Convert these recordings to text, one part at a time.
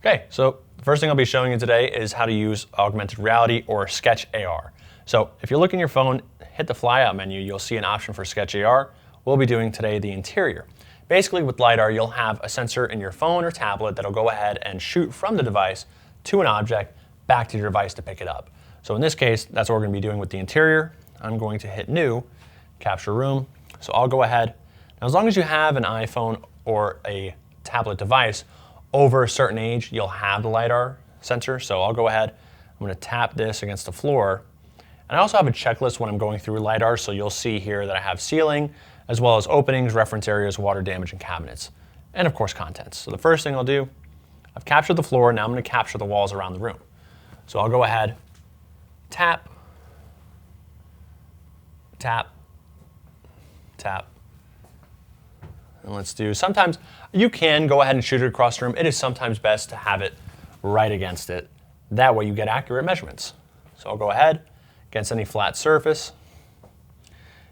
Okay, so the first thing I'll be showing you today is how to use augmented reality or Sketch AR. So if you look in your phone, hit the flyout menu, you'll see an option for Sketch AR. We'll be doing today the interior. Basically with LiDAR, you'll have a sensor in your phone or tablet that'll go ahead and shoot from the device to an object back to your device to pick it up. So in this case, that's what we're going to be doing with the interior. I'm going to hit New, Capture Room. So I'll go ahead. Now as long as you have an iPhone or a tablet device, over a certain age, you'll have the LiDAR sensor. So I'll go ahead, I'm going to tap this against the floor. And I also have a checklist when I'm going through LiDAR, so you'll see here that I have ceiling, as well as openings, reference areas, water damage, and cabinets. And of course, contents. So the first thing I'll do, I've captured the floor, now I'm going to capture the walls around the room. So I'll go ahead, tap, tap, tap. And let's do, sometimes you can go ahead and shoot it across the room. It is sometimes best to have it right against it. That way you get accurate measurements. So I'll go ahead against any flat surface.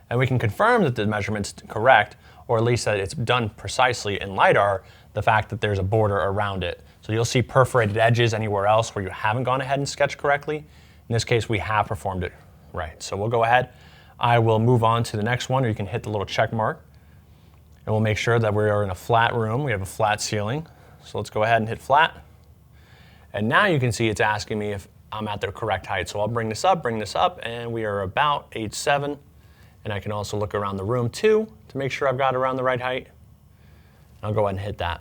And we can confirm that the measurement's correct, or at least that it's done precisely in LiDAR, the fact that there's a border around it. So you'll see perforated edges anywhere else where you haven't gone ahead and sketched correctly. In this case, we have performed it right. So we'll go ahead. I will move on to the next one, or you can hit the little check mark. And we'll make sure that we are in a flat room. We have a flat ceiling. So let's go ahead and hit flat. And now you can see it's asking me if I'm at the correct height. So I'll bring this up, and we are about 8'7". And I can also look around the room too to make sure I've got it around the right height. I'll go ahead and hit that.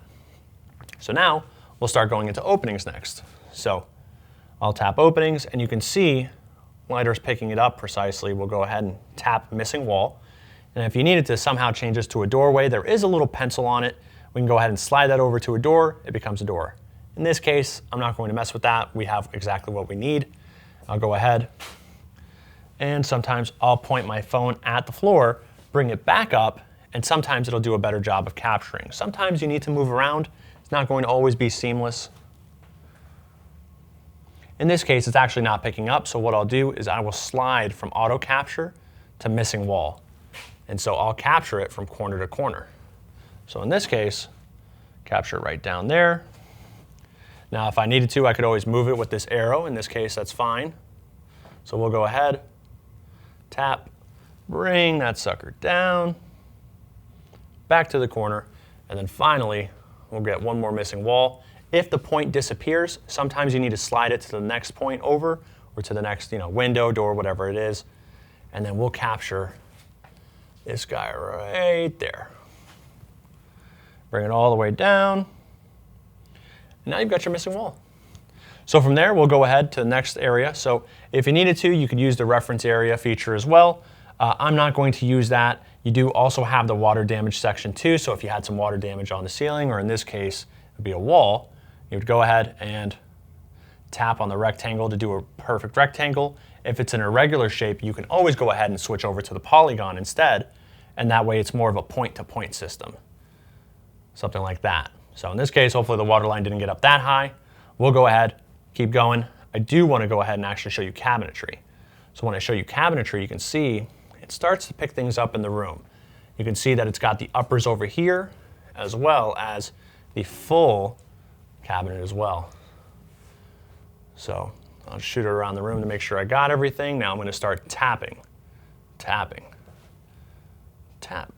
So now we'll start going into openings next. So I'll tap openings, and you can see LiDAR's picking it up precisely. We'll go ahead and tap missing wall. And if you needed to somehow change this to a doorway, there is a little pencil on it. We can go ahead and slide that over to a door. It becomes a door. In this case, I'm not going to mess with that. We have exactly what we need. I'll go ahead, and sometimes I'll point my phone at the floor, bring it back up, and sometimes it'll do a better job of capturing. Sometimes you need to move around. It's not going to always be seamless. In this case, it's actually not picking up, so what I'll do is I will slide from auto capture to missing wall. And so I'll capture it from corner to corner. So in this case, capture it right down there. Now if I needed to, I could always move it with this arrow. In this case, that's fine. So we'll go ahead, tap, bring that sucker down, back to the corner, and then finally, we'll get one more missing wall. If the point disappears, sometimes you need to slide it to the next point over, or to the next window, door, whatever it is, and then we'll capture this guy right there. Bring it all the way down. And now you've got your missing wall. So from there, we'll go ahead to the next area. So if you needed to, you could use the reference area feature as well. I'm not going to use that. You do also have the water damage section too. So if you had some water damage on the ceiling, or in this case, it would be a wall, you would go ahead and tap on the rectangle to do a perfect rectangle. If it's an irregular shape, you can always go ahead and switch over to the polygon instead, and that way it's more of a point-to-point system, something like that. So in this case, hopefully the water line didn't get up that high. We'll go ahead, keep going. I do want to go ahead and actually show you cabinetry. So when I show you cabinetry, you can see it starts to pick things up in the room. You can see that it's got the uppers over here, as well as the full cabinet as well. So I'll shoot it around the room to make sure I got everything. Now I'm going to start tapping, tapping, tap.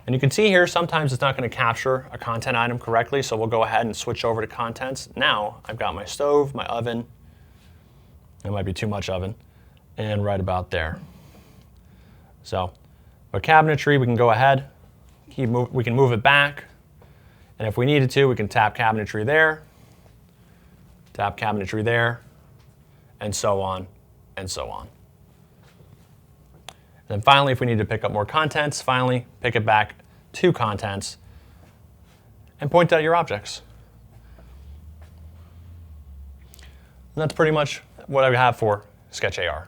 And you can see here, sometimes it's not going to capture a content item correctly, so we'll go ahead and switch over to contents. Now I've got my stove, my oven, it might be too much oven, and right about there. So for cabinetry, we can go ahead, we can move it back, and if we needed to, we can tap cabinetry there, tap cabinetry there, and so on, and so on. And then finally, if we need to pick up more contents, finally pick it back to contents and point out your objects. And that's pretty much what I have for Sketch AR.